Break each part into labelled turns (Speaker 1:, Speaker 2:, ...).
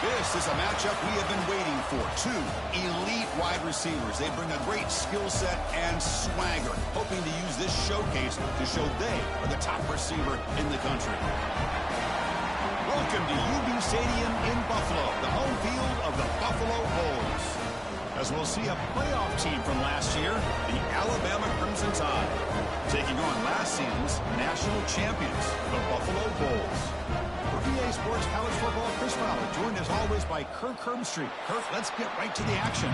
Speaker 1: This is a matchup we have been waiting for. Two elite wide receivers. They bring a great skill set and swagger, hoping to use this showcase to show they are the top receiver in the country. Welcome to UB Stadium in Buffalo, the home field of the Buffalo Bulls. As we'll see a playoff team from last year, the Alabama Crimson Tide, taking on last season's national champions, the Buffalo Bulls. For EA Sports College Football, Chris Fowler, joined as always by Kirk Herbstreit. Kirk, let's get right to the action.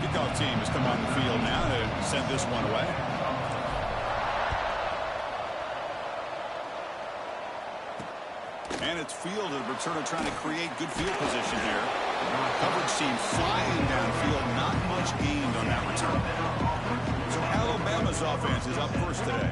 Speaker 1: Kickoff team has come on the field now to send this one away. And it's fielded. Returner trying to create good field position here. Coverage team flying downfield. Not much gained on that return. So Alabama's offense is up first today.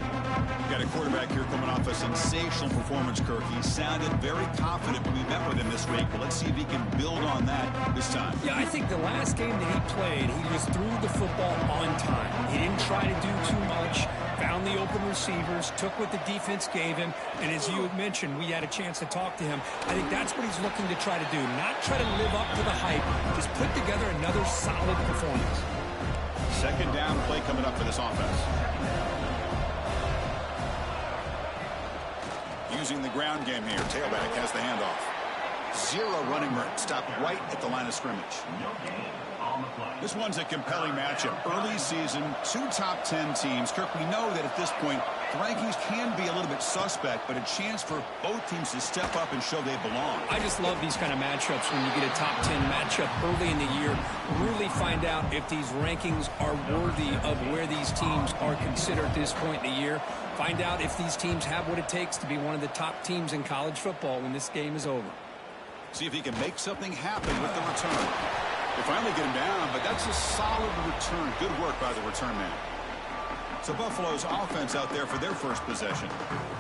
Speaker 1: Got a quarterback here coming off a sensational performance, Kirk. He sounded very confident when we met with him this week. But let's see if he can build on that this time.
Speaker 2: Yeah, I think the last game that he played, he just threw the football on time. He didn't try to do too much. Found the open receivers, took what the defense gave him, and as you mentioned, we had a chance to talk to him. I think that's what he's looking to try to do, not try to live up to the hype, just put together another solid performance.
Speaker 1: Second down play coming up for this offense. Using the ground game here, tailback has the handoff. Zero running room, stopped right at the line of scrimmage. This one's a compelling matchup. Early season, two top 10 teams. Kirk, we know that at this point, the rankings can be a little bit suspect, but a chance for both teams to step up and show they belong.
Speaker 2: I just love these kind of matchups when you get a top 10 matchup early in the year. Really find out if these rankings are worthy of where these teams are considered at this point in the year. Find out if these teams have what it takes to be one of the top teams in college football when this game is over.
Speaker 1: See if he can make something happen with the return. They finally get him down, but that's a solid return. Good work by the return man. So Buffalo's offense out there for their first possession.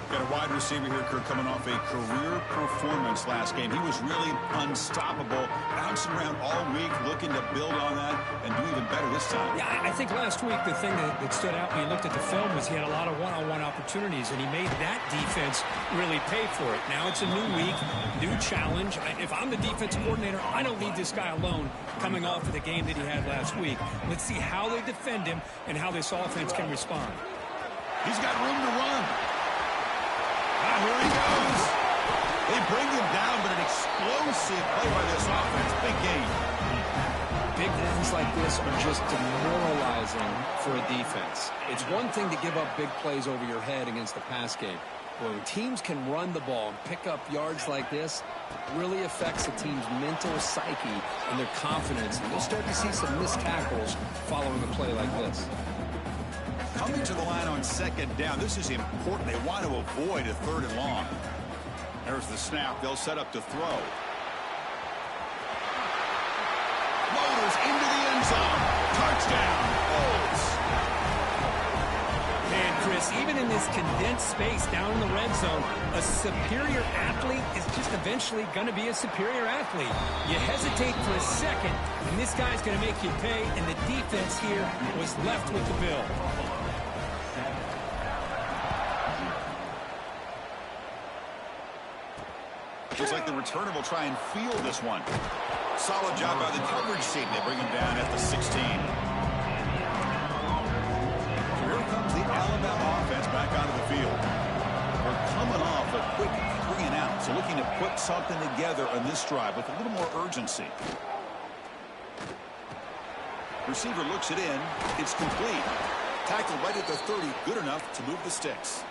Speaker 1: Got a wide receiver here, Kirk, coming off a career performance last game. He was really unstoppable, bouncing around all week, looking to build on that and do even better this time.
Speaker 2: Yeah, I think last week the thing that stood out when you looked at the film was he had a lot of one-on-one opportunities, and he made that defense really pay for it. Now it's a new week, new challenge. If I'm the defensive coordinator, I don't leave this guy alone coming off of the game that he had last week. Let's see how they defend him and how this offense can respond.
Speaker 1: He's got room to run. Here he goes. They bring him down, but an explosive play by this offense. Big game.
Speaker 2: Big runs like this are just demoralizing for a defense. It's one thing to give up big plays over your head against the pass game. When teams can run the ball and pick up yards like this, it really affects the team's mental psyche and their confidence. And you'll start to see some missed tackles following a play like this.
Speaker 1: Coming to the line on second down. This is important. They want to avoid a third and long. There's the snap. They'll set up to throw. Motors into the end zone. Touchdown, Bulls.
Speaker 2: And Chris, even in this condensed space down in the red zone, a superior athlete is just eventually going to be a superior athlete. You hesitate for a second, and this guy's going to make you pay, and the defense here was left with the bill.
Speaker 1: Looks like the returner will try and field this one. Solid job by the coverage team. They bring him down at the 16. So here comes the Alabama offense back onto the field. We're coming off a quick 3 and out. So looking to put something together on this drive with a little more urgency. Receiver looks it in. It's complete. Tackled right at the 30. Good enough to move the sticks.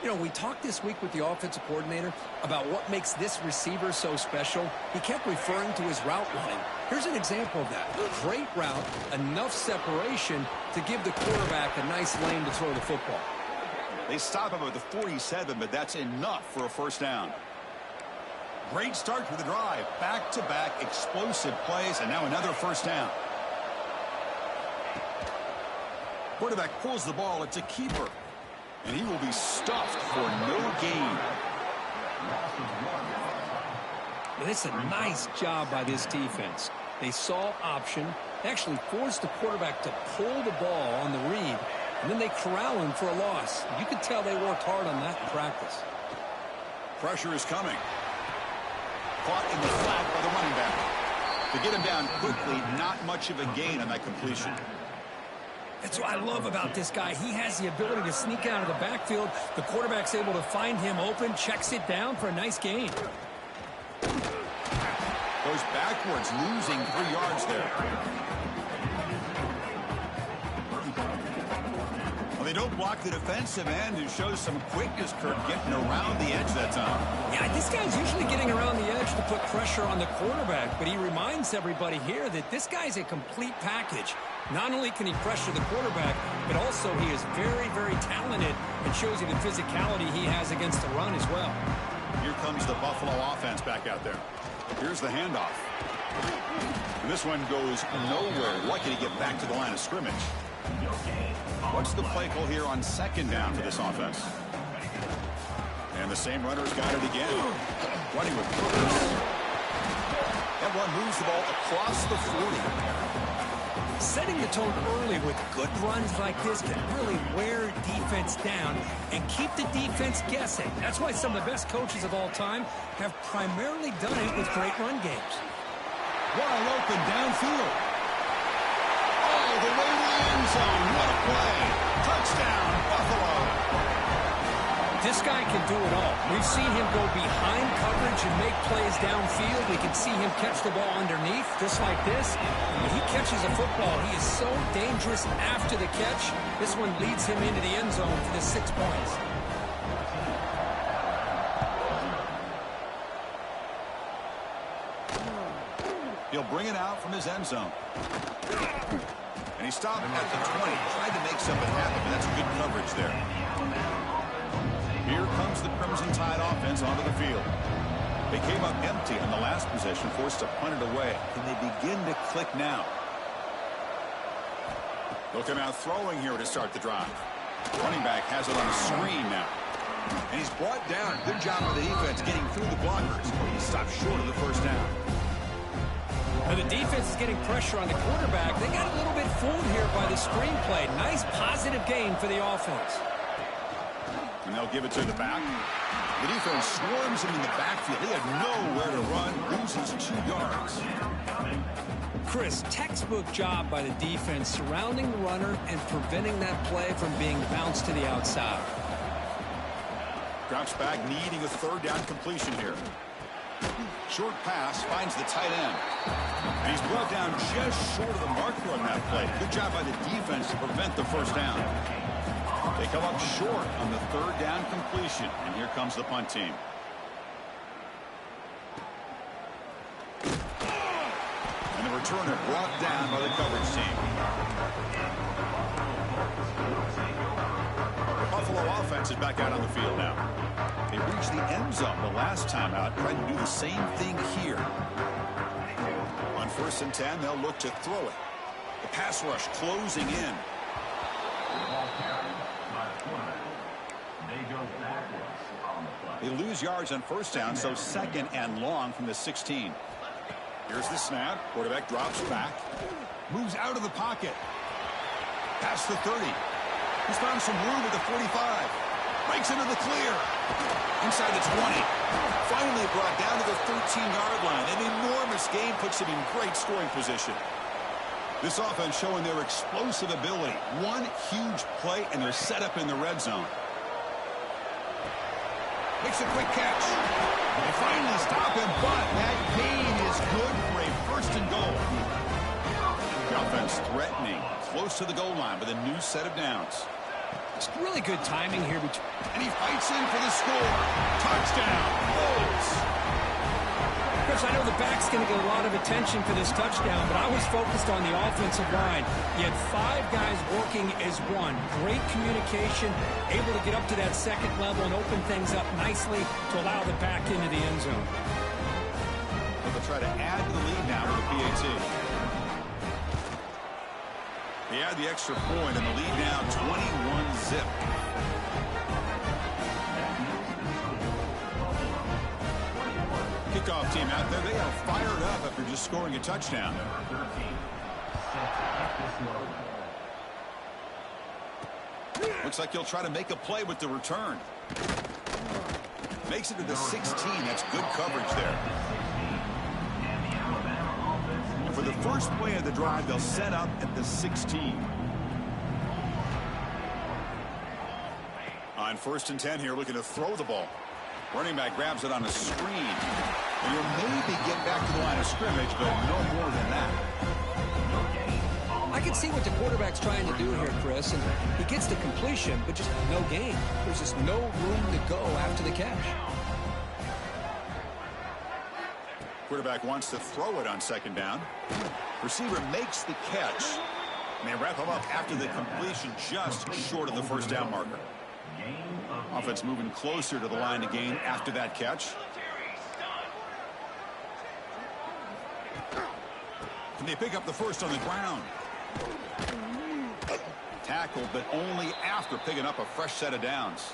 Speaker 2: You know, we talked this week with the offensive coordinator about what makes this receiver so special. He kept referring to his route running. Here's an example of that. Great route, enough separation to give the quarterback a nice lane to throw the football.
Speaker 1: They stop him at the 47, but that's enough for a first down. Great start to the drive. Back-to-back explosive plays, and now another first down. Quarterback pulls the ball. It's a keeper. And he will be stuffed for no gain.
Speaker 2: Well, it's a nice job by this defense. They saw option, actually forced the quarterback to pull the ball on the read, and then they corral him for a loss. You could tell they worked hard on that in practice.
Speaker 1: Pressure is coming. Caught in the flat by the running back. To get him down quickly, not much of a gain on that completion.
Speaker 2: That's what I love about this guy. He has the ability to sneak out of the backfield. The quarterback's able to find him open, checks it down for a nice gain.
Speaker 1: Goes backwards, losing 3 yards there. Well, they don't block the defensive end, who shows some quickness, Kurt, getting around the edge that time.
Speaker 2: Yeah, this guy's usually getting around the edge to put pressure on the quarterback, but he reminds everybody here that this guy's a complete package. Not only can he pressure the quarterback, but also he is very, very talented and shows you the physicality he has against the run as well.
Speaker 1: Here comes the Buffalo offense back out there. Here's the handoff. And this one goes nowhere. Lucky to get back to the line of scrimmage. What's the play call here on second down for this offense? And the same runner's got it again. Running with purpose. That run moves the ball across the 40.
Speaker 2: Setting the tone early with good runs like this can really wear defense down and keep the defense guessing. That's why some of the best coaches of all time have primarily done it with great run games.
Speaker 1: Wide open downfield. All the way to the end zone. What a play. Touchdown, Buffalo.
Speaker 2: This guy can do it all. We've seen him go behind coverage and make plays downfield. We can see him catch the ball underneath, just like this. And when he catches a football, he is so dangerous after the catch. This one leads him into the end zone for the 6 points.
Speaker 1: He'll bring it out from his end zone. And he stopped at the 20. Tried to make something happen, but that's good coverage there. Here comes the Crimson Tide offense onto the field. They came up empty on the last possession, forced to punt it away. Can they begin to click now? Looking out throwing here to start the drive. Running back has it on the screen now. And he's brought down. Good job by the defense getting through the blockers. He stopped short of the first down.
Speaker 2: Now the defense is getting pressure on the quarterback. They got a little bit fooled here by the screenplay. Nice positive gain for the offense.
Speaker 1: And they'll give it to the back. The defense swarms him in the backfield. He had nowhere to run. Loses 2 yards.
Speaker 2: Chris, textbook job by the defense surrounding the runner and preventing that play from being bounced to the outside.
Speaker 1: Drops back, needing a third down completion here. Short pass finds the tight end. And he's brought down just short of the marker on that play. Good job by the defense to prevent the first down. They come up short on the third down completion. And here comes the punt team. And the returner brought down by the coverage team. The Buffalo offense is back out on the field now. They reached the end zone the last time out, trying to do the same thing here. On 1st and 10, they'll look to throw it. The pass rush closing in. They lose yards on first down, so 2nd and long from the 16. Here's the snap. Quarterback drops back. Moves out of the pocket. Past the 30. He's found some room at the 45. Breaks into the clear. Inside the 20. Finally brought down to the 13-yard line. An enormous gain puts him in great scoring position. This offense showing their explosive ability. One huge play, and they're set up in the red zone. Makes a quick catch. They finally stop him, but that gain is good for a 1st and goal. The offense threatening, close to the goal line with a new set of downs.
Speaker 2: It's really good timing here.
Speaker 1: And he fights in for the score. Touchdown, Bulls.
Speaker 2: Chris, I know the back's going to get a lot of attention for this touchdown, but I was focused on the offensive line. You had 5 guys working as one. Great communication, able to get up to that 2nd level and open things up nicely to allow the back into the end zone.
Speaker 1: Well, they'll try to add to the lead now with the PAT. They add the extra point, and the lead now 21-zip. Kickoff team out there. They are fired up after just scoring a touchdown. Looks like he'll try to make a play with the return. Makes it to the 16. That's good coverage there. And for the first play of the drive, they'll set up at the 16. On 1st and 10 here, looking to throw the ball. Running back grabs it on a screen. And he'll maybe get back to the line of scrimmage, but no more than that.
Speaker 2: I can see what the quarterback's trying to do here, Chris, and he gets the completion, but just no gain. There's just no room to go after the catch.
Speaker 1: Quarterback wants to throw it on 2nd down. Receiver makes the catch. And they wrap him up after the completion, just short of the 1st down marker. Offense moving closer to the line to gain after that catch. And they pick up the 1st on the ground. Tackled, but only after picking up a fresh set of downs.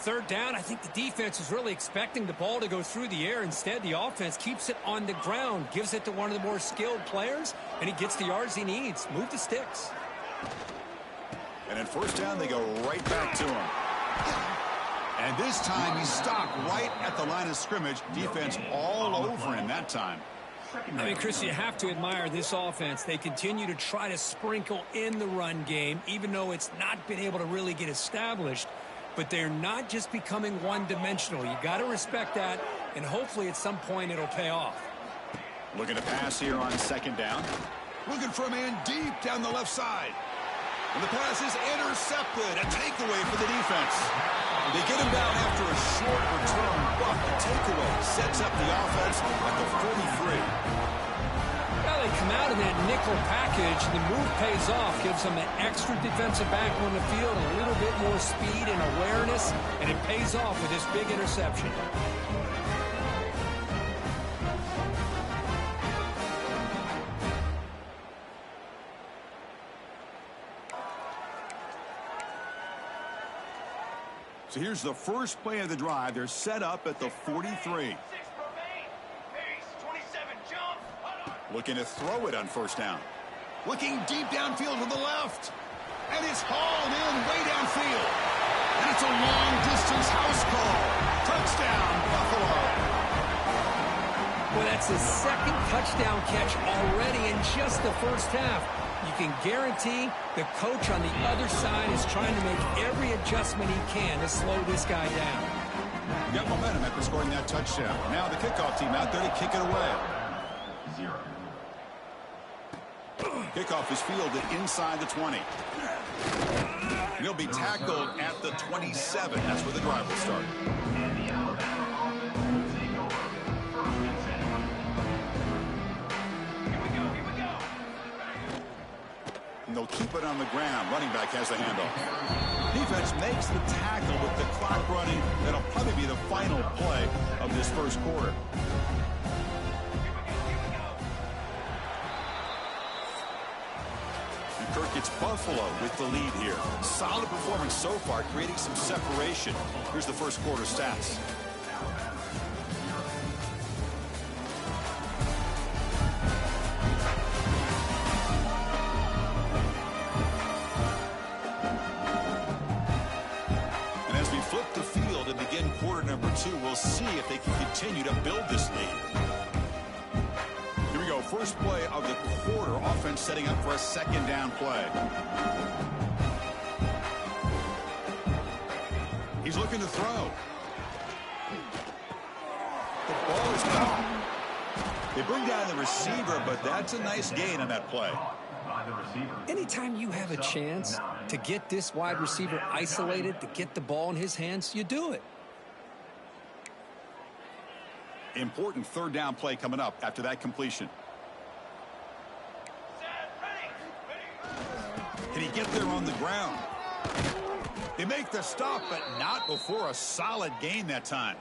Speaker 2: 3rd down, I think the defense is really expecting the ball to go through the air. Instead, the offense keeps it on the ground, gives it to one of the more skilled players, and he gets the yards he needs. Move the sticks.
Speaker 1: And in 1st down, they go right back to him. And this time, he stopped right at the line of scrimmage. Defense all over him that time.
Speaker 2: I mean, Chris, you have to admire this offense. They continue to try to sprinkle in the run game, even though it's not been able to really get established. But they're not just becoming one-dimensional. You got to respect that, and hopefully at some point it'll pay off.
Speaker 1: Looking to pass here on 2nd down. Looking for a man deep down the left side. And the pass is intercepted. A takeaway for the defense. They get him down after a short return, but the takeaway sets up the offense at the 43.
Speaker 2: Well, they come out in that nickel package. The move pays off, gives them an extra defensive back on the field, a little bit more speed and awareness, and it pays off with this big interception.
Speaker 1: So here's the first play of the drive. They're set up at the 43. Looking to throw it on 1st down. Looking deep downfield to the left. And it's hauled in way downfield. And it's a long-distance house call. Touchdown, Buffalo.
Speaker 2: Well, that's his 2nd touchdown catch already in just the 1st half. You can guarantee the coach on the other side is trying to make every adjustment he can to slow this guy down.
Speaker 1: Got momentum after scoring that touchdown. Now the kickoff team out there to kick it away. Kickoff is fielded inside the 20. He'll be tackled at the 27. That's where the drive will start. And they'll keep it on the ground. Running back has the handoff. Defense makes the tackle with the clock running. That'll probably be the final play of this 1st quarter. And Kirk, it's Buffalo with the lead here. Solid performance so far, creating some separation. Here's the 1st quarter stats. We'll see if they can continue to build this lead. Here we go. First play of the quarter. Offense setting up for a 2nd down play. He's looking to throw. The ball is gone. They bring down the receiver, but that's a nice gain on that play.
Speaker 2: Anytime you have a chance to get this wide receiver isolated, to get the ball in his hands, you do it.
Speaker 1: Important 3rd down play coming up after that completion. Can he get there on the ground? They make the stop, but not before a solid gain that time.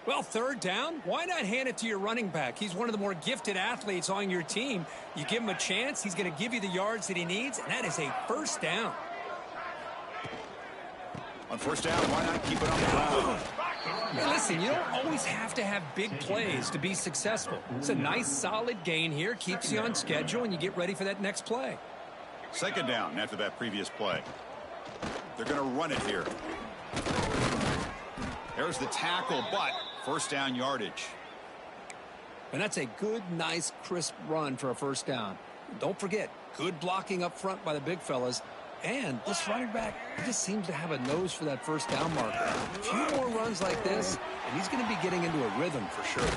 Speaker 2: Well, 3rd down, why not hand it to your running back? He's one of the more gifted athletes on your team. You give him a chance, he's going to give you the yards that he needs, and that is a 1st down.
Speaker 1: On 1st down, why not keep it on the ground?
Speaker 2: Hey, listen, you don't always have to have big plays to be successful. It's a nice, solid gain here, keeps you on schedule, and you get ready for that next play.
Speaker 1: 2nd down after that previous play. They're going to run it here. There's the tackle, but first down yardage.
Speaker 2: And that's a good, nice, crisp run for a first down. Don't forget, good blocking up front by the big fellas. And this running back just seems to have a nose for that first down marker. A few more runs like this, and he's going to be getting into a rhythm for sure.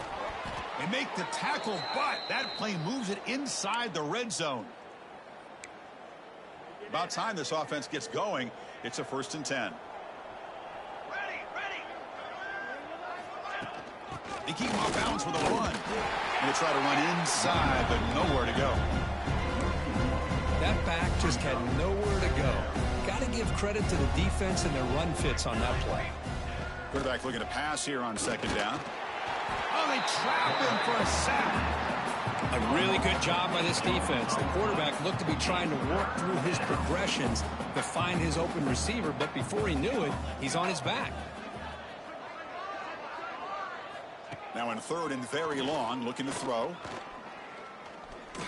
Speaker 1: They make the tackle, but that play moves it inside the red zone. About time this offense gets going. It's a 1st and 10. They keep him off balance with a run. And they try to run inside, but nowhere to go.
Speaker 2: That back just had nowhere to go. Got to give credit to the defense and their run fits on that play.
Speaker 1: Quarterback looking to pass here on 2nd down. Oh, they trap him for a sack.
Speaker 2: A really good job by this defense. The quarterback looked to be trying to work through his progressions to find his open receiver, but before he knew it, he's on his back.
Speaker 1: Now in 3rd and very long, looking to throw.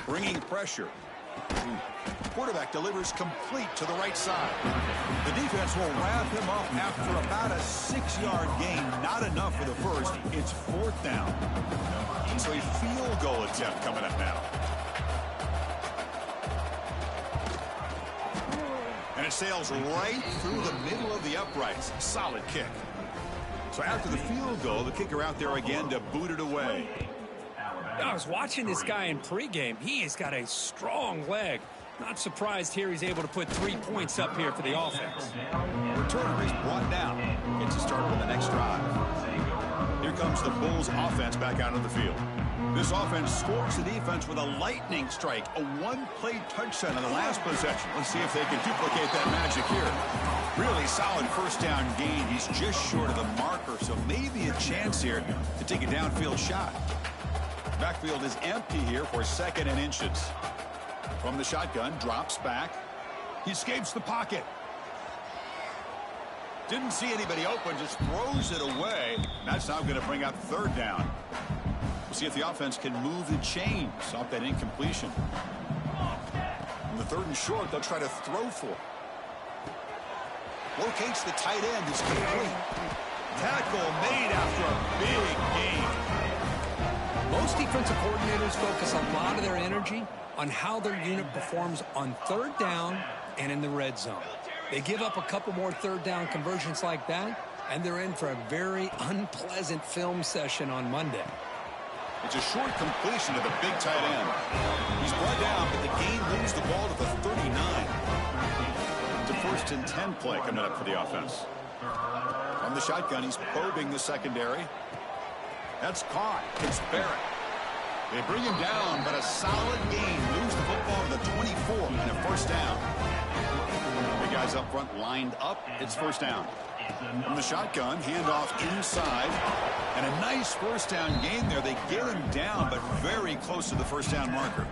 Speaker 1: Bringing pressure. Quarterback delivers complete to the right side. The defense will wrap him up after about a 6-yard gain. Not enough for the first. It's 4th down. So a field goal attempt coming up now. And it sails right through the middle of the uprights. Solid kick. So after the field goal, the kicker out there again to boot it away.
Speaker 2: I was watching this guy in pregame. He has got a strong leg. Not surprised here he's able to put 3 points up here for the offense.
Speaker 1: Returner is brought down. Gets to start with the next drive. Here comes the Bulls offense back out of the field. This offense scores the defense with a lightning strike. A one-play touchdown in the last possession. Let's see if they can duplicate that magic here. Really solid first down gain. He's just short of the marker, so maybe a chance here to take a downfield shot. Backfield is empty here for 2nd and inches. From the shotgun, drops back. He escapes the pocket. Didn't see anybody open, just throws it away. That's now going to bring up 3rd down. We'll see if the offense can move the chains off that incompletion. On the 3rd and short, they'll try to throw for it. Locates the tight end. It's complete. Tackle made after a big gain.
Speaker 2: Most defensive coordinators focus a lot of their energy on how their unit performs on 3rd down and in the red zone. They give up a couple more 3rd down conversions like that, and they're in for a very unpleasant film session on Monday.
Speaker 1: It's a short completion to the big tight end. He's brought down, but the gain moves the ball to the 39. It's a 1st and 10 play coming up for the offense. From the shotgun, he's probing the secondary. That's caught. It's Barrett. They bring him down, but a solid gain moves the football to the 24 and a 1st down. The guys up front lined up. It's 1st down. From the shotgun, handoff inside. And a nice 1st down gain there. They get him down, but very close to the 1st down marker.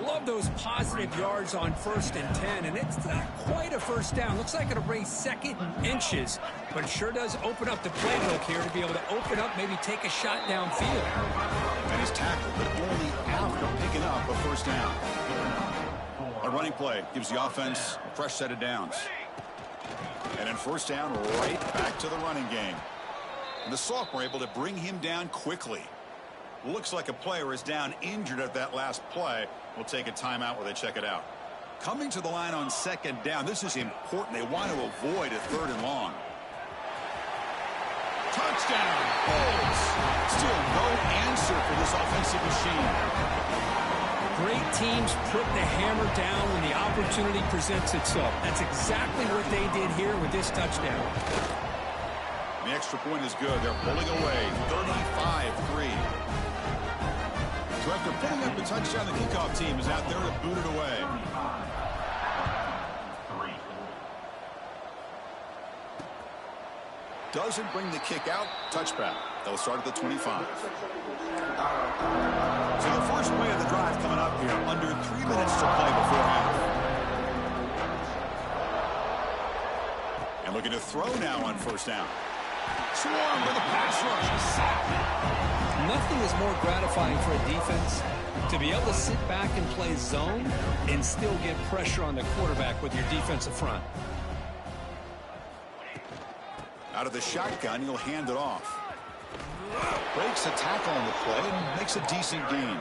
Speaker 2: Love those positive yards on 1st and 10, and it's not quite a 1st down. Looks like it'll bring 2nd and inches, but it sure does open up the playbook here to be able to open up, maybe take a shot downfield.
Speaker 1: And he's tackled, but only after picking up a 1st down. A running play gives the offense a fresh set of downs. And in 1st down, right back to the running game. And the sophomore able to bring him down quickly. Looks like a player is down injured at that last play. We'll take a timeout while they check it out. Coming to the line on 2nd down. This is important. They want to avoid a 3rd and long. Touchdown, Bulls. Still no answer for this offensive machine.
Speaker 2: Great teams put the hammer down when the opportunity presents itself. That's exactly what they did here with this touchdown.
Speaker 1: The extra point is good. They're pulling away 35-3. So after putting up the touchdown, the kickoff team is out there to boot it away. Doesn't bring the kick out. Touchback. They'll start at the 25. So the first play of the drive coming up here. Under 3 minutes to play before half. And looking to throw now on 1st down. Swarm with a pass rush.
Speaker 2: Nothing is more gratifying for a defense to be able to sit back and play zone and still get pressure on the quarterback with your defensive front.
Speaker 1: Out of the shotgun, he'll hand it off. Breaks a tackle on the play and makes a decent gain.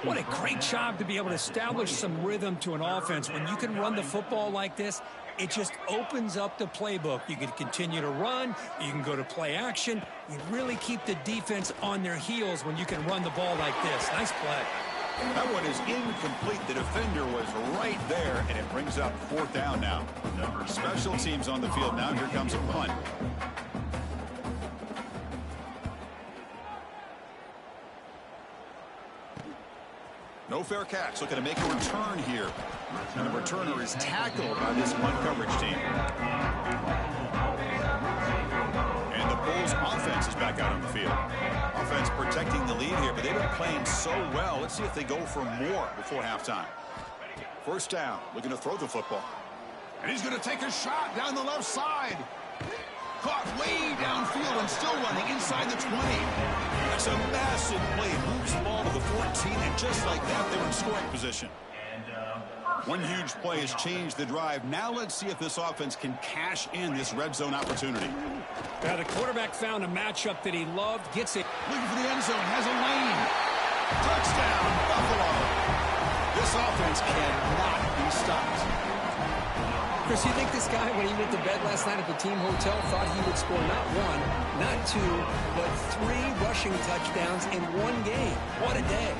Speaker 2: What a great job to be able to establish some rhythm to an offense. When you can run the football like this, it just opens up the playbook. You can continue to run. You can go to play action. You really keep the defense on their heels when you can run the ball like this. Nice play.
Speaker 1: That one is incomplete. The defender was right there, and it brings up 4th down now. Special teams on the field now. Here comes a punt. No fair catch. Looking to make a return here. And the returner is tackled by this punt coverage team. And the Bulls offense is back out on the field. Offense protecting the lead here, but they've been playing so well. Let's see if they go for more before halftime. 1st down, looking to throw the football. And he's going to take a shot down the left side. Caught way downfield and still running inside the 20. That's a massive play. Moves the ball to the 14, and just like that, they're in scoring position. One huge play has changed the drive. Now let's see if this offense can cash in this red zone opportunity.
Speaker 2: The quarterback found a matchup that he loved, gets it.
Speaker 1: Looking for the end zone, has a lane. Touchdown, Buffalo. This offense cannot be stopped.
Speaker 2: Chris, you think this guy, when he went to bed last night at the team hotel, thought he would score not 1, not 2, but 3 rushing touchdowns in one game? What a day.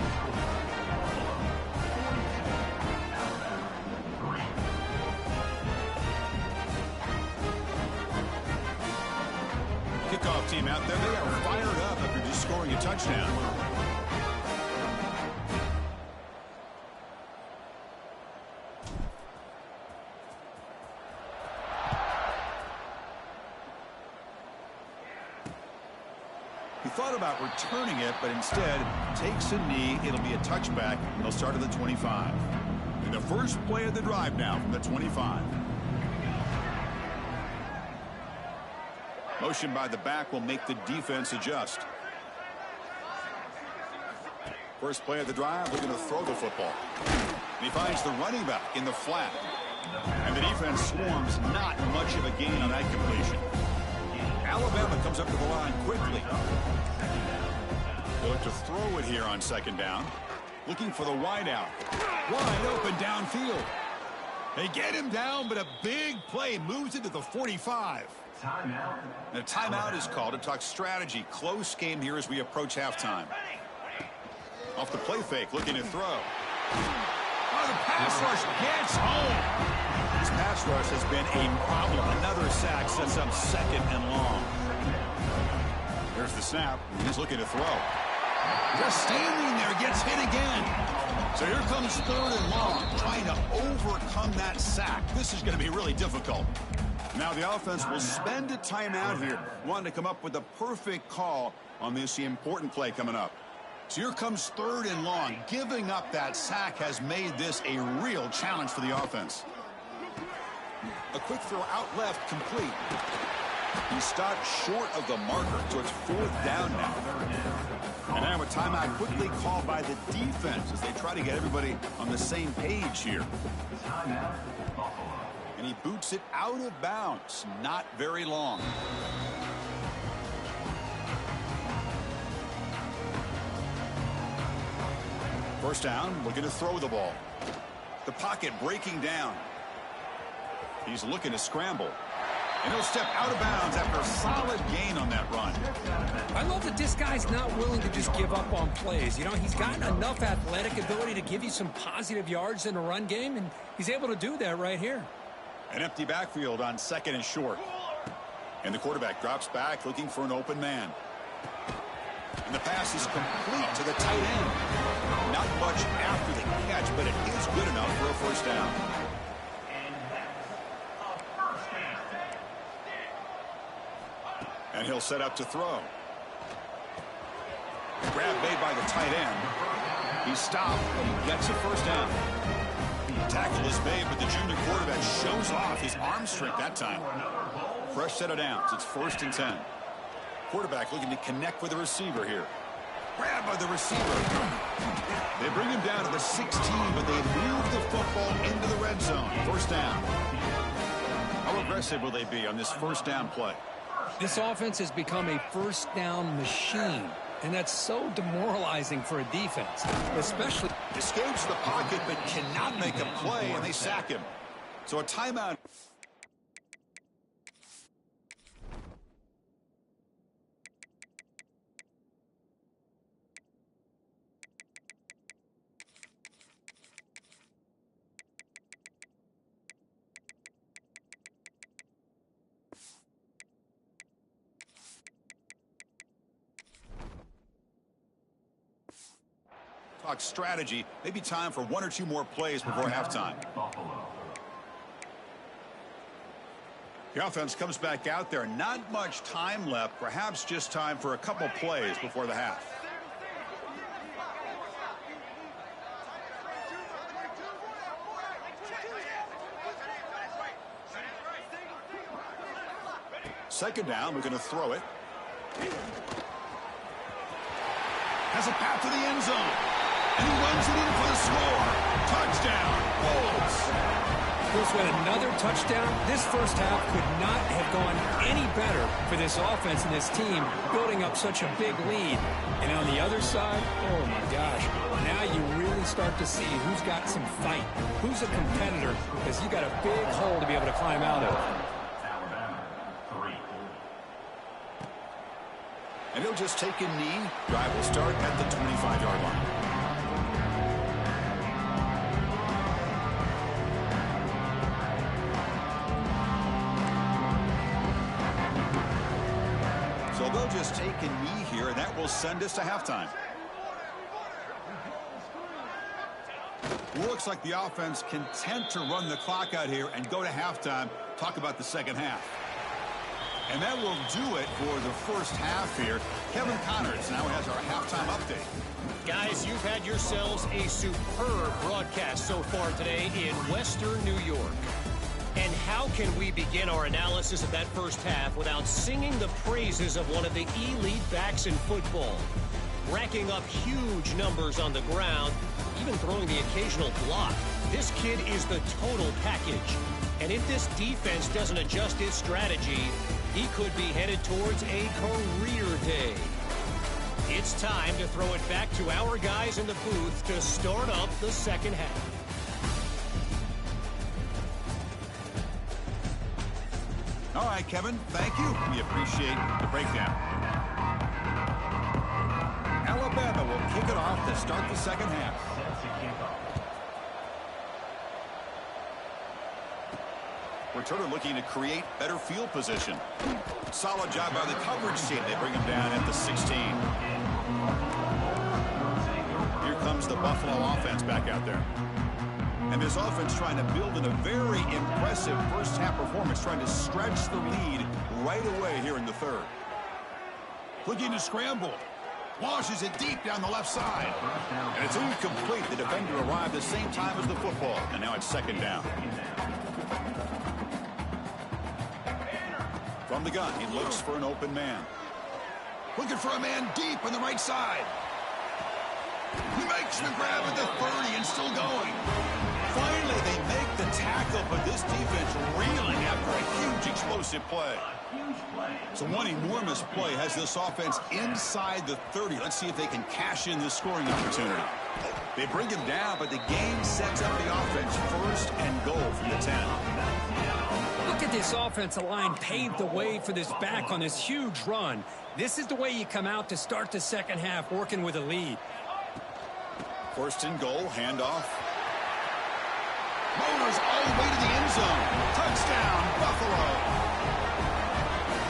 Speaker 1: Kickoff team out there, they are fired up after just scoring a touchdown. He thought about returning it, but instead takes a knee. It'll be a touchback, and they'll start at the 25. And the first play of the drive now from the 25. Motion by the back will make the defense adjust. First play of the drive, looking to throw the football. And he finds the running back in the flat. And the defense swarms, not much of a gain on that completion. Alabama comes up to the line quickly. They look to throw it here on 2nd down. Looking for the wide out. Wide open downfield. They get him down, but a big play moves into the 45. Timeout. And a timeout is called to talk strategy. Close game here as we approach halftime. Off the play fake, looking to throw. Oh, the pass rush gets home. This pass rush has been a problem. Another sack sets up 2nd and long. There's the snap. He's looking to throw. Just standing there, gets hit again. So here comes 3rd and long, trying to overcome that sack. This is going to be really difficult. Now the offense will spend a timeout here, wanting to come up with the perfect call on this important play coming up. So here comes 3rd and long. Giving up that sack has made this a real challenge for the offense. A quick throw out left, complete. He stopped short of the marker, so it's 4th down now. And now a timeout quickly called by the defense as they try to get everybody on the same page here. And he boots it out of bounds. Not very long. First down, looking to throw the ball. The pocket breaking down. He's looking to scramble. And he'll step out of bounds after a solid gain on that run.
Speaker 2: I love that this guy's not willing to just give up on plays. You know, he's got enough athletic ability to give you some positive yards in a run game, and he's able to do that right here.
Speaker 1: An empty backfield on 2nd and short. And the quarterback drops back looking for an open man. And the pass is complete to the tight end. Not much after the catch, but it is good enough for a first down. And he'll set up to throw. Grab made by the tight end. He stopped, and he gets a first down. Tackle is made, but the junior quarterback shows off his arm strength that time. Fresh set of downs. It's 1st and 10. Quarterback looking to connect with the receiver here. Grab by the receiver. They bring him down to the 16, but they move the football into the red zone. First down. How aggressive will they be on this first down play?
Speaker 2: This offense has become a first down machine, and that's so demoralizing for a defense, especially...
Speaker 1: Escapes the pocket but cannot make a play, and they sack him. So a timeout. Talk strategy. Maybe time for one or two more plays before halftime. The offense comes back out there. Not much time left. Perhaps just time for a couple plays before the half. Second down. We're going to throw it. Has a path to the end zone. And he runs it in for the score. Touchdown, Bulls.
Speaker 2: Bruce, with another touchdown, this first half could not have gone any better for this offense and this team, building up such a big lead. And on the other side, oh my gosh, now you really start to see who's got some fight, who's a competitor, because you got a big hole to be able to climb out of.
Speaker 1: And he'll just take a knee. Drive will start at the 25-yard line. So they'll just take a knee here, and that will send us to halftime. Looks like the offense content to run the clock out here and go to halftime. Talk about the second half. And that will do it for the first half here. Kevin Connors now has our halftime update.
Speaker 3: Guys, you've had yourselves a superb broadcast so far today in Western New York. And how can we begin our analysis of that first half without singing the praises of one of the elite backs in football? Racking up huge numbers on the ground, even throwing the occasional block. This kid is the total package. And if this defense doesn't adjust its strategy, he could be headed towards a career day. It's time to throw it back to our guys in the booth to start up the second half.
Speaker 1: All right, Kevin, thank you. We appreciate the breakdown. Alabama will kick it off to start the second half. Returner looking to create better field position. Solid job by the coverage team. They bring him down at the 16. Here comes the Buffalo offense back out there. And this offense trying to build in a very impressive first half performance, trying to stretch the lead right away here in the third. Looking to scramble. Launches it deep down the left side. And it's incomplete. The defender arrived the same time as the football. And now it's second down. From the gun, he looks for an open man. Looking for a man deep on the right side. He makes the grab at the 30 and still going. Finally, they make the tackle, but this defense reeling after a huge explosive play. So one enormous play has this offense inside the 30. Let's see if they can cash in this scoring opportunity. They bring him down, but the game sets up the offense first and goal from the 10.
Speaker 2: Look at this offensive line paved the way for this back on this huge run. This is the way you come out to start the second half, working with a lead.
Speaker 1: First and goal, handoff. Motors all the way to the end zone. Touchdown, Buffalo.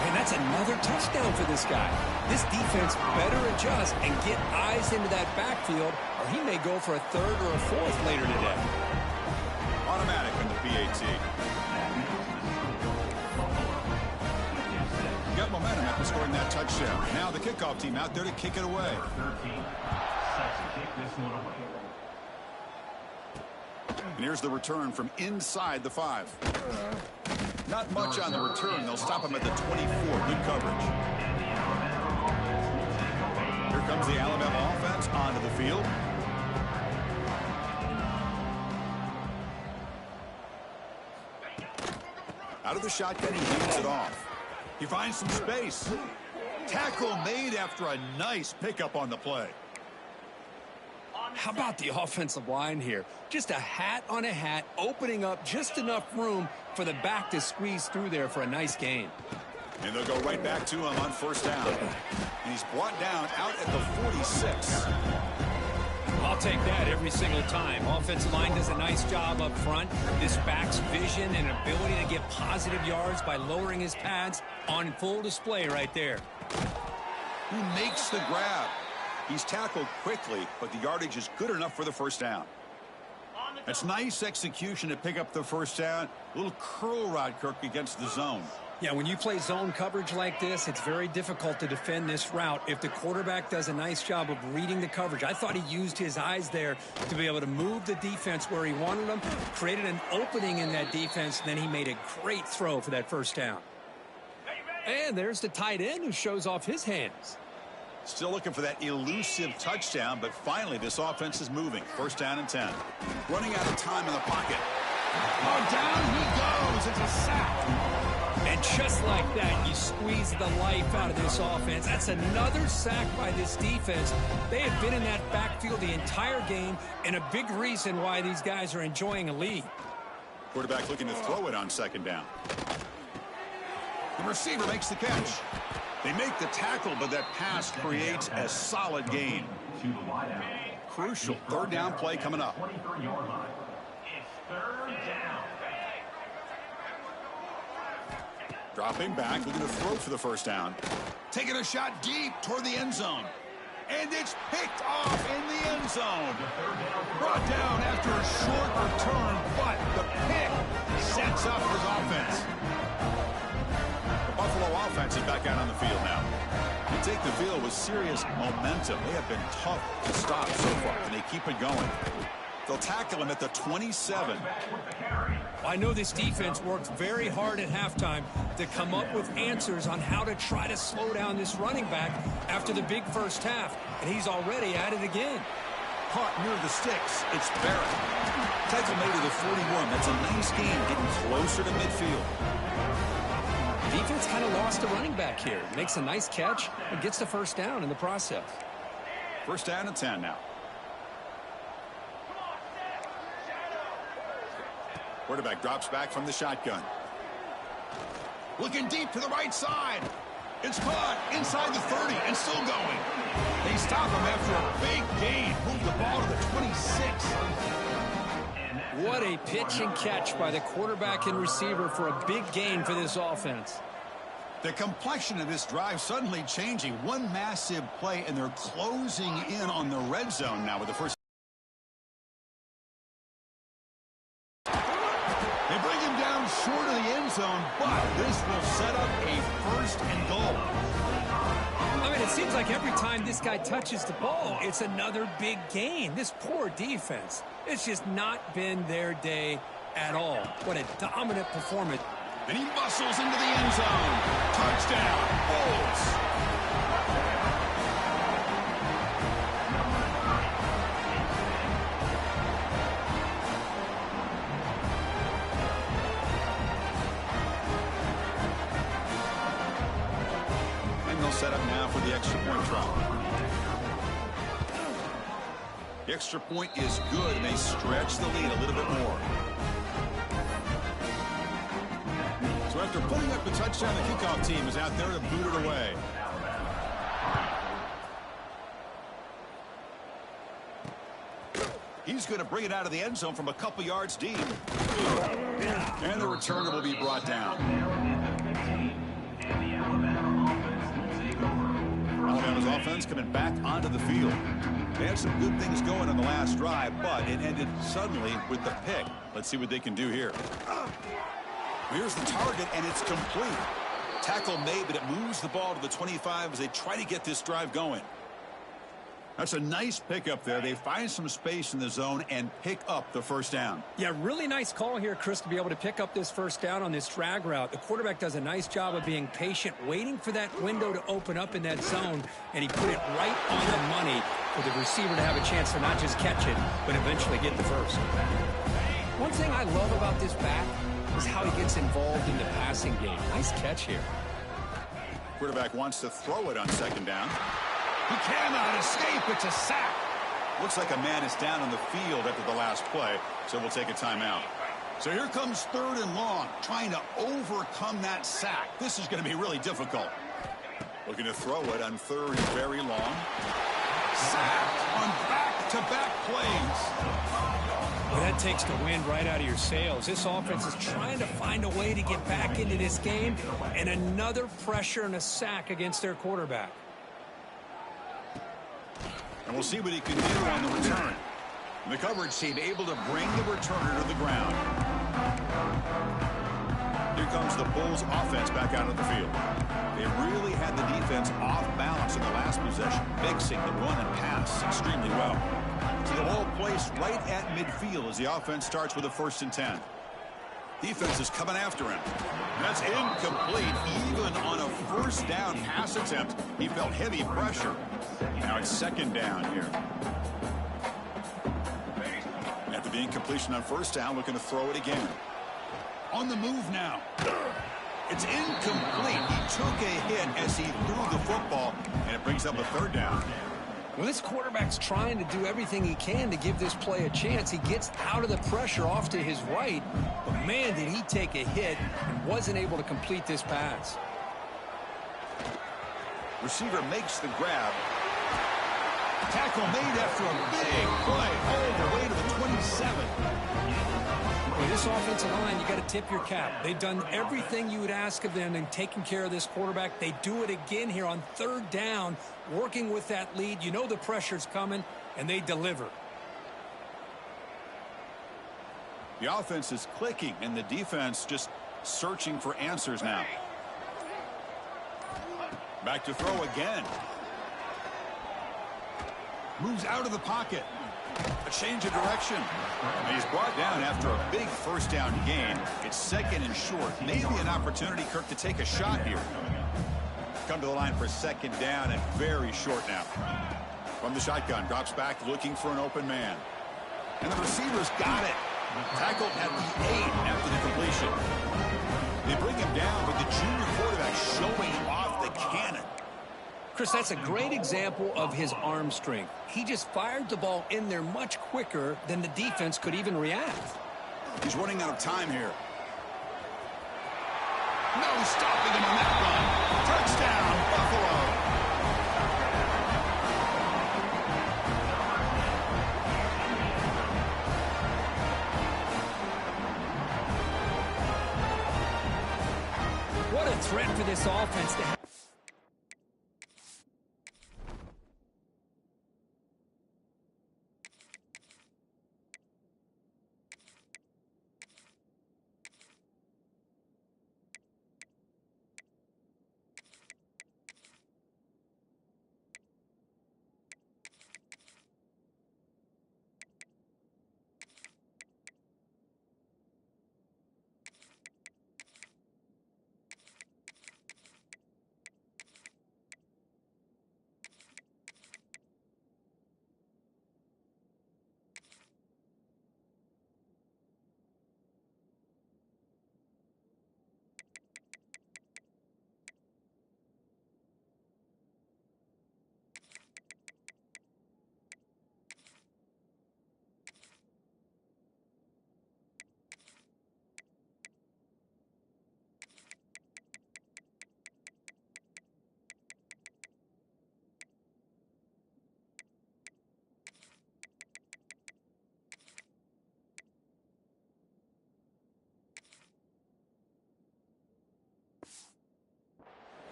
Speaker 2: And that's another touchdown for this guy. This defense better adjust and get eyes into that backfield, or he may go for a third or a fourth later today.
Speaker 1: Automatic in the PAT. Got momentum after scoring that touchdown. Now the kickoff team out there to kick it away. And here's the return from inside the 5. Not much on the return. They'll stop him at the 24. Good coverage. Here comes the Alabama offense onto the field. Out of the shotgun, he hands it off. He finds some space. Tackle made after a nice pickup on the play.
Speaker 2: How about the offensive line here? Just a hat on a hat, opening up just enough room for the back to squeeze through there for a nice gain.
Speaker 1: And they'll go right back to him on first down. And he's brought down out at the 46.
Speaker 2: I'll take that every single time. Offensive line does a nice job up front. This back's vision and ability to get positive yards by lowering his pads on full display right there.
Speaker 1: Who makes the grab? He's tackled quickly, but the yardage is good enough for the first down. That's nice execution to pick up the first down. A little curl rod, Kirk, against the zone.
Speaker 2: Yeah, when you play zone coverage like this, it's very difficult to defend this route if the quarterback does a nice job of reading the coverage. I thought he used his eyes there to be able to move the defense where he wanted them, created an opening in that defense, and then he made a great throw for that first down. And there's the tight end who shows off his hands.
Speaker 1: Still looking for that elusive touchdown, but finally this offense is moving. First down and 10. Running out of time in the pocket. Oh, down he goes. It's a sack.
Speaker 2: And just like that, you squeeze the life out of this offense. That's another sack by this defense. They have been in that backfield the entire game, and a big reason why these guys are enjoying a lead.
Speaker 1: Quarterback looking to throw it on second down. The receiver makes the catch. They make the tackle, but that pass creates a solid gain. Crucial third down play coming up. Dropping back, looking to throw for the first down. Taking a shot deep toward the end zone. And it's picked off in the end zone. Brought down after a short return, but the pick sets up his offense. The Buffalo offense is back out on the field now. They take the field with serious momentum. They have been tough to stop so far, and they keep it going. They'll tackle him at the 27.
Speaker 2: I know this defense worked very hard at halftime to come up with answers on how to try to slow down this running back after the big first half, and he's already at it again.
Speaker 1: Caught near the sticks. It's Barrett. Tackle made to the 41. That's a nice gain, getting closer to midfield.
Speaker 2: Defense kind of lost a running back here. Makes a nice catch and gets the first down in the process.
Speaker 1: First down and 10 now. Quarterback drops back from the shotgun. Looking deep to the right side. It's caught inside the 30 and still going. They stop him after a big gain. Move the ball to the 26.
Speaker 2: What a pitch and catch by the quarterback and receiver for a big gain for this offense.
Speaker 1: The complexion of this drive suddenly changing. One massive play, and they're closing in on the red zone now with the first. They bring him down short of the end zone, but this will set up a first and goal.
Speaker 2: I mean, it seems like every time this guy touches the ball, it's another big gain. This poor defense, it's just not been their day at all. What a dominant performance.
Speaker 1: And he muscles into the end zone. Touchdown, Bulls. And they'll set up now for the extra point try. The extra point is good, and they stretch the lead a little bit more. So after putting up the touchdown, the kickoff team is out there to boot it away. He's going to bring it out of the end zone from a couple yards deep. And the returner will be brought down. Alabama's offense coming back onto the field. They had some good things going on the last drive, but it ended suddenly with the pick. Let's see what they can do here. Here's the target, and it's complete. Tackle made, but it moves the ball to the 25 as they try to get this drive going. That's a nice pickup there. They find some space in the zone and pick up the first down.
Speaker 2: Yeah, really nice call here, Chris, to be able to pick up this first down on this drag route. The quarterback does a nice job of being patient, waiting for that window to open up in that zone, and he put it right on the money for the receiver to have a chance to not just catch it, but eventually get the first. One thing I love about this back is how he gets involved in the passing game. Nice catch here.
Speaker 1: Quarterback wants to throw it on second down.
Speaker 2: He cannot escape. It's a sack.
Speaker 1: Looks like a man is down on the field after the last play, so we'll take a timeout. So here comes 3rd and long, trying to overcome that sack. This is going to be really difficult. Looking to throw it on 3rd and very long. Sacked on back-to-back plays.
Speaker 2: Well, that takes the wind right out of your sails. This offense is trying to find a way to get back into this game, and another pressure and a sack against their quarterback.
Speaker 1: And we'll see what he can do on the return. And the coverage team able to bring the returner to the ground. Here comes the Bulls offense back out of the field. They really had the defense off balance in the last possession, mixing the run and pass extremely well. So the ball placed right at midfield as the offense starts with a 1st and 10. Defense is coming after him. That's incomplete. Even on a 1st down pass attempt, he felt heavy pressure. Now it's 2nd down here. After the incompletion on 1st down, looking to throw it again. On the move now. It's incomplete. He took a hit as he threw the football, and it brings up a 3rd down.
Speaker 2: Well, this quarterback's trying to do everything he can to give this play a chance. He gets out of the pressure off to his right, but man, did he take a hit and wasn't able to complete this pass.
Speaker 1: Receiver makes the grab. Tackle made after a big play all the way to the 27.
Speaker 2: Well, this offensive line, you got to tip your cap. They've done everything you would ask of them in taking care of this quarterback. They do it again here on 3rd down, working with that lead. You know the pressure's coming, and they deliver.
Speaker 1: The offense is clicking, and the defense just searching for answers now. Back to throw again. Moves out of the pocket. A change of direction. And he's brought down after a big 1st down gain. It's 2nd and short. Maybe an opportunity, Kirk, to take a shot here. Come to the line for 2nd down and very short now. From the shotgun, drops back looking for an open man. And the receiver's got it. Tackled at the 8 after the completion. They bring him down, but the junior quarterback showing off the cannon.
Speaker 2: Chris, that's a great example of his arm strength. He just fired the ball in there much quicker than the defense could even react.
Speaker 1: He's running out of time here. No stopping him on that run. Touchdown, Buffalo.
Speaker 2: What a threat for this offense to have.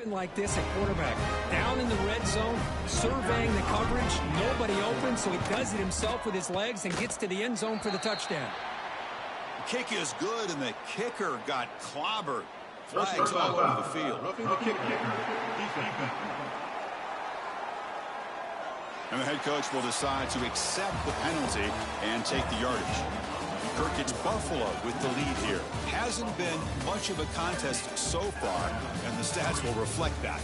Speaker 2: Like this at quarterback, down in the red zone, surveying the coverage, nobody open, so he does it himself with his legs and gets to the end zone for the touchdown.
Speaker 1: The kick is good, and the kicker got clobbered. Flags all over the field. And the head coach will decide to accept the penalty and take the yardage. Kirk, it's Buffalo with the lead here. Hasn't been much of a contest so far, and the stats will reflect that.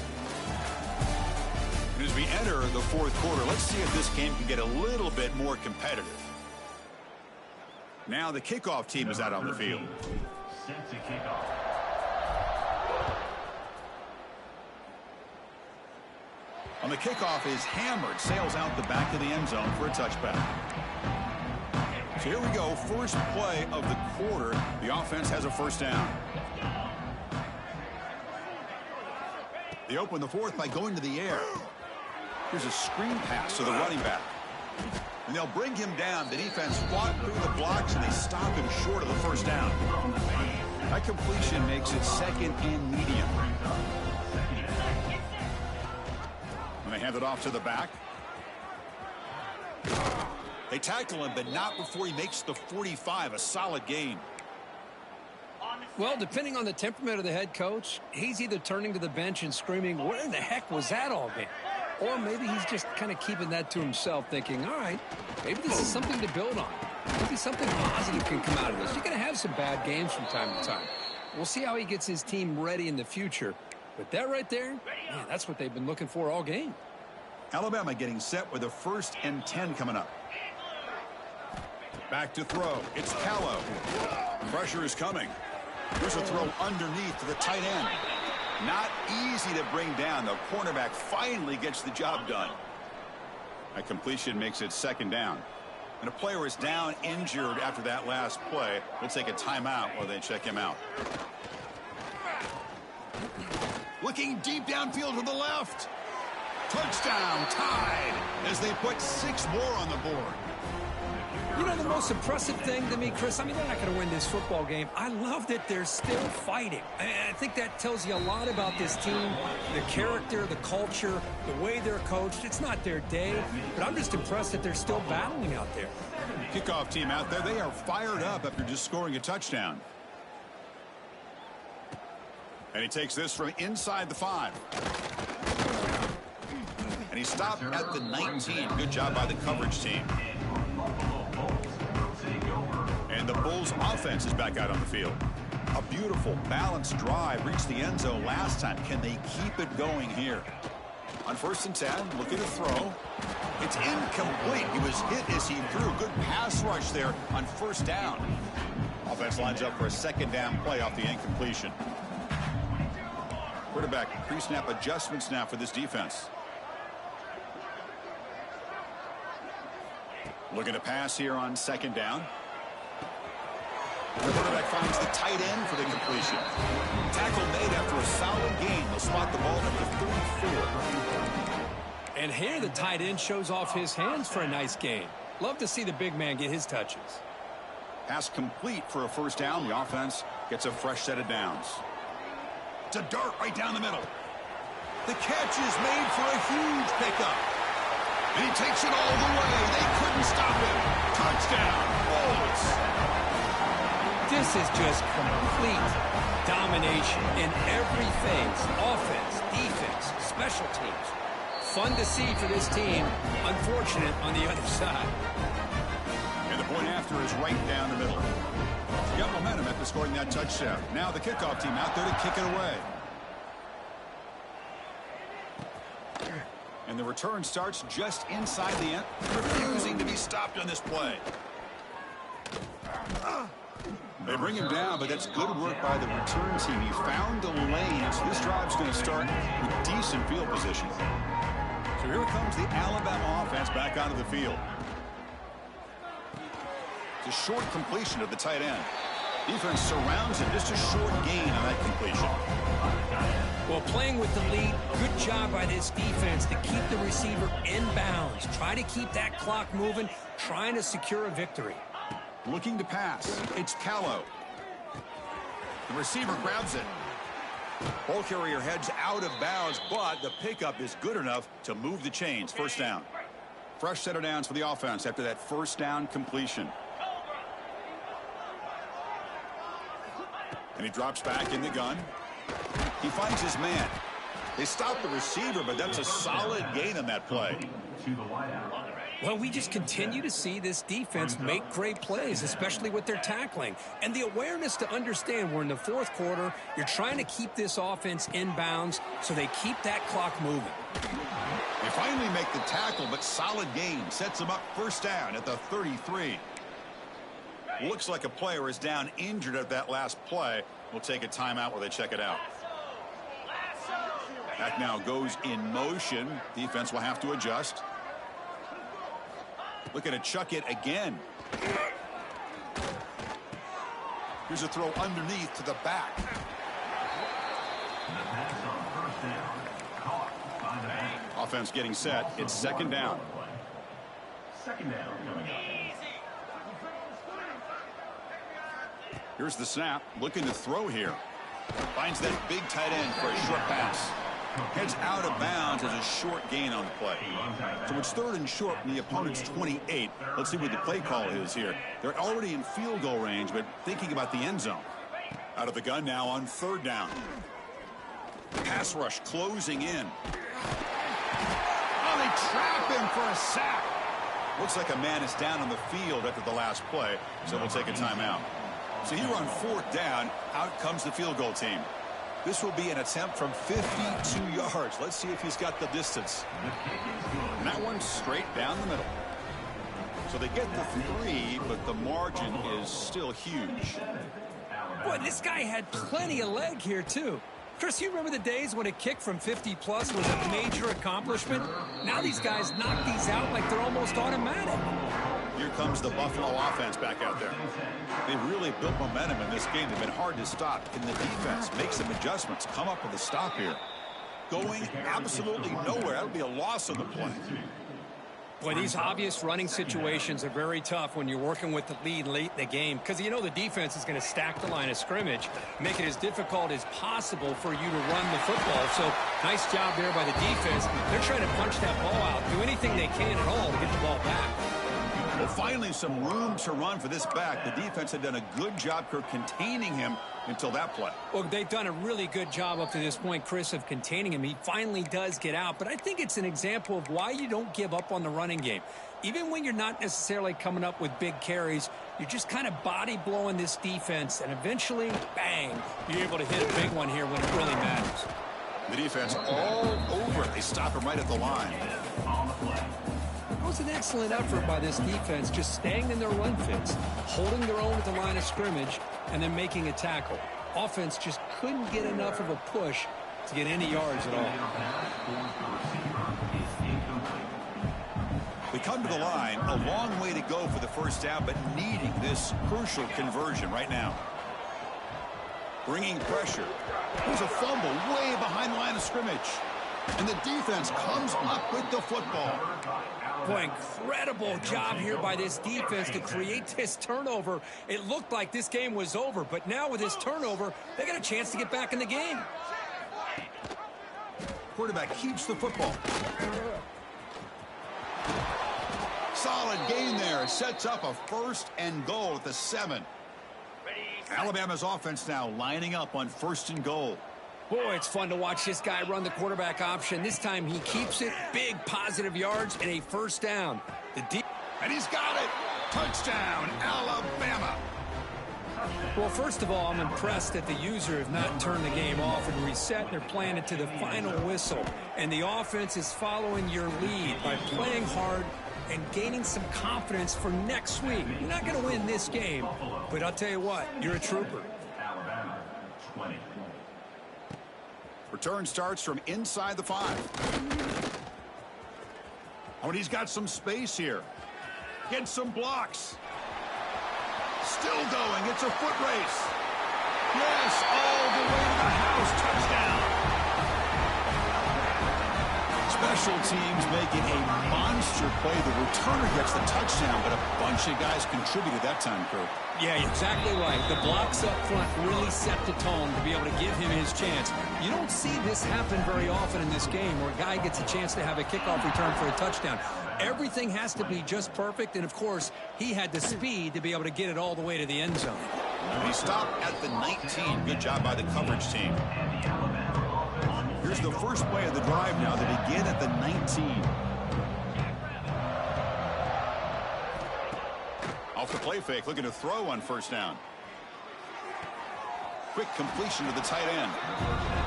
Speaker 1: And as we enter the 4th quarter, let's see if this game can get a little bit more competitive. Now the kickoff team is out on the field. On the kickoff is hammered, sails out the back of the end zone for a touchback. So here we go, first play of the quarter. The offense has a first down. They open the fourth by going to the air. Here's a screen pass to the running back. And they'll bring him down. The defense fought through the blocks, and they stop him short of the first down. That completion makes it second and medium. And they hand it off to the back. They tackle him, but not before he makes the 45, a solid gain.
Speaker 2: Well, depending on the temperament of the head coach, he's either turning to the bench and screaming, where in the heck was that all game? Or maybe he's just kind of keeping that to himself, thinking, all right, maybe this is something to build on. Maybe something positive can come out of this. You're going to have some bad games from time to time. We'll see how he gets his team ready in the future. But that right there, man, that's what they've been looking for all game.
Speaker 1: Alabama getting set with a 1st and 10 coming up. Back to throw. It's Callow. Pressure is coming. Here's a throw underneath to the tight end. Not easy to bring down. The cornerback finally gets the job done. A completion makes it second down. And a player is down injured after that last play. We'll take a timeout while they check him out. Looking deep downfield to the left. Touchdown, tied, as they put 6 more on the board.
Speaker 2: You know, the most impressive thing to me, Chris, I mean, they're not going to win this football game. I love that they're still fighting. I think that tells you a lot about this team, the character, the culture, the way they're coached. It's not their day, but I'm just impressed that they're still battling out there.
Speaker 1: Kickoff team out there, they are fired up after just scoring a touchdown. And he takes this from inside the 5. And he stopped at the 19. Good job by the coverage team. And the Bulls offense is back out on the field. A beautiful, balanced drive reached the end zone last time. Can they keep it going here? On 1st and 10, look at the throw. It's incomplete. He was hit as he threw. Good pass rush there on 1st down. Offense lines up for a 2nd down play off the incompletion. Quarterback pre-snap adjustments now for this defense. Looking to pass here on 2nd down. The quarterback finds the tight end for the completion. Tackle made after a solid gain. They'll spot the ball at the 34.
Speaker 2: And here the tight end shows off his hands for a nice gain. Love to see the big man get his touches.
Speaker 1: Pass complete for a 1st down. The offense gets a fresh set of downs. It's a dart right down the middle. The catch is made for a huge pickup. And he takes it all the way. They couldn't stop him. Touchdown, Bulls.
Speaker 2: This is just complete domination in every phase. Offense, defense, special teams. Fun to see for this team. Unfortunate on the other side.
Speaker 1: And the point after is right down the middle. Got momentum after scoring that touchdown. Now the kickoff team out there to kick it away. And the return starts just inside the end, refusing to be stopped on this play. They bring him down, but that's good work by the return team. He found the lane, so this drive's going to start with decent field position. So here comes the Alabama offense back onto the field. It's a short completion of the tight end. Defense surrounds him, just a short gain on that completion.
Speaker 2: Well, playing with the lead, good job by this defense to keep the receiver in bounds. Try to keep that clock moving, trying to secure a victory.
Speaker 1: Looking to pass. It's Callow. The receiver grabs it. Ball carrier heads out of bounds, but the pickup is good enough to move the chains. 1st down. Fresh set of downs for the offense after that 1st down completion. And he drops back in the gun. He finds his man. They stop the receiver, but that's a solid gain on that play.
Speaker 2: Well, we just continue to see this defense make great plays, especially with their tackling. And the awareness to understand we're in the 4th quarter, you're trying to keep this offense in bounds so they keep that clock moving.
Speaker 1: They finally make the tackle, but solid gain sets them up 1st down at the 33. Looks like a player is down injured at that last play. We'll take a timeout while they check it out. Back now goes in motion. Defense will have to adjust. Looking to chuck it again. Here's a throw underneath to the back. Offense getting set. It's second down. Here's the snap. Looking to throw here. Finds that big tight end for a short pass. Heads out of bounds as a short gain on the play. So it's third and short from the opponent's 28. Let's see what the play call is here. They're already in field goal range, but thinking about the end zone. Out of the gun now on third down. Pass rush closing in. Oh, they trap him for a sack. Looks like a man is down on the field after the last play, so we'll take a timeout. So here on fourth down, out comes the field goal team. This will be an attempt from 52 yards. Let's see if he's got the distance. And that one's straight down the middle. So they get the 3, but the margin is still huge.
Speaker 2: Boy, this guy had plenty of leg here, too. Chris, you remember the days when a kick from 50-plus was a major accomplishment? Now these guys knock these out like they're almost automatic.
Speaker 1: Here comes the Buffalo offense back out there. They really built momentum in this game. They've been hard to stop. Can the defense make some adjustments, come up with a stop here? Going absolutely nowhere. That would be a loss on the play.
Speaker 2: Boy, these obvious running situations are very tough when you're working with the lead late in the game because you know the defense is going to stack the line of scrimmage, make it as difficult as possible for you to run the football. So nice job there by the defense. They're trying to punch that ball out, do anything they can at all to get the ball back.
Speaker 1: Well, finally some room to run for this back. The defense had done a good job containing him until that play.
Speaker 2: Well, they've done a really good job up to this point, Chris, of containing him. He finally does get out, but I think it's an example of why you don't give up on the running game. Even when you're not necessarily coming up with big carries, you're just kind of body blowing this defense, and eventually, bang, you're able to hit a big one here when it really matters.
Speaker 1: The defense all over it. They stop him right at the line.
Speaker 2: It was an excellent effort by this defense, just staying in their run fits, holding their own at the line of scrimmage, and then making a tackle. Offense just couldn't get enough of a push to get any yards at all.
Speaker 1: We come to the line, a long way to go for the first down, but needing this crucial conversion right now. Bringing pressure. There's a fumble way behind the line of scrimmage. And the defense comes up with the football.
Speaker 2: Boy, incredible job here by this defense to create this turnover. It looked like this game was over, but now with this turnover, they got a chance to get back in the game.
Speaker 1: Quarterback keeps the football. Solid gain there. Sets up a first and goal at the 7. Alabama's offense now lining up on first and goal.
Speaker 2: Boy, it's fun to watch this guy run the quarterback option. This time he keeps it. Big positive yards and a first down.
Speaker 1: And he's got it. Touchdown, Alabama.
Speaker 2: Well, first of all, I'm impressed that the user have not turned the game off and reset. They're playing it to the final whistle. And the offense is following your lead by playing hard and gaining some confidence for next week. You're not going to win this game, but I'll tell you what, you're a trooper.
Speaker 1: Return starts from inside the 5. Oh, and he's got some space here. Gets some blocks. Still going. It's a foot race. Yes, all the way to the house. Touchdown. Special teams making a monster play. The returner gets the touchdown, but a bunch of guys contributed that time, Kurt.
Speaker 2: Yeah, exactly right. The blocks up front really set the tone to be able to give him his chance. You don't see this happen very often in this game where a guy gets a chance to have a kickoff return for a touchdown. Everything has to be just perfect, and of course, he had the speed to be able to get it all the way to the end zone.
Speaker 1: He stopped at the 19. Good job by the coverage team. Here's the first play of the drive now. They begin at the 19. Off the play fake, looking to throw on first down. Quick completion to the tight end.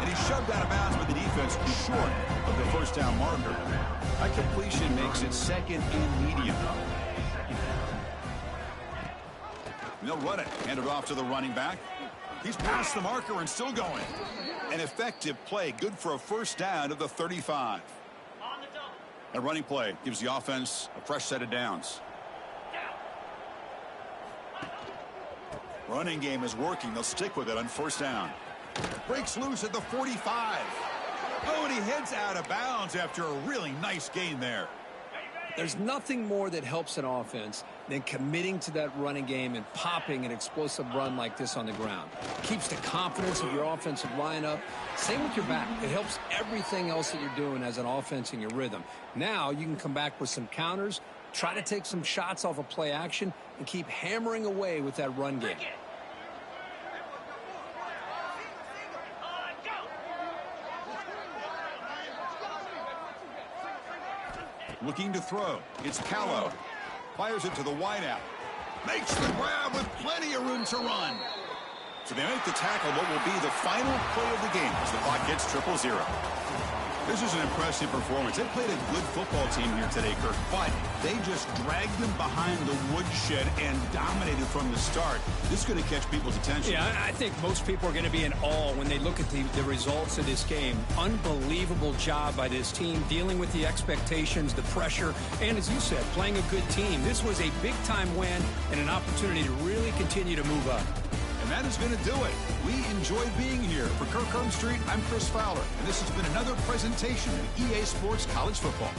Speaker 1: And he shoved out of bounds, but the defense was short of the first down marker. That completion makes it second and medium. And they'll run it. Hand it off to the running back. He's past the marker and still going. An effective play, good for a first down of the 35. A running play gives the offense a fresh set of downs. Running game is working. They'll stick with it on first down. Breaks loose at the 45. Oh, and he heads out of bounds after a really nice gain there.
Speaker 2: There's nothing more that helps an offense than committing to that running game and popping an explosive run like this on the ground. Keeps the confidence of your offensive lineup. Same with your back. It helps everything else that you're doing as an offense in your rhythm. Now you can come back with some counters, try to take some shots off of play action, and keep hammering away with that run game.
Speaker 1: Looking to throw. It's Callow. Fires it to the wideout. Makes the grab with plenty of room to run. So they make the tackle, what will be the final play of the game as the clock gets 0-0. This is an impressive performance. They played a good football team here today, Kirk, but they just dragged them behind the woodshed and dominated from the start. This is going to catch people's attention.
Speaker 2: Yeah, I think most people are going to be in awe when they look at the results of this game. Unbelievable job by this team, dealing with the expectations, the pressure, and as you said, playing a good team. This was a big-time win and an opportunity to really continue to move up.
Speaker 1: And that is going to do it. We enjoyed being here. For Kirk Street, I'm Chris Fowler, and this has been another presentation of EA Sports College Football.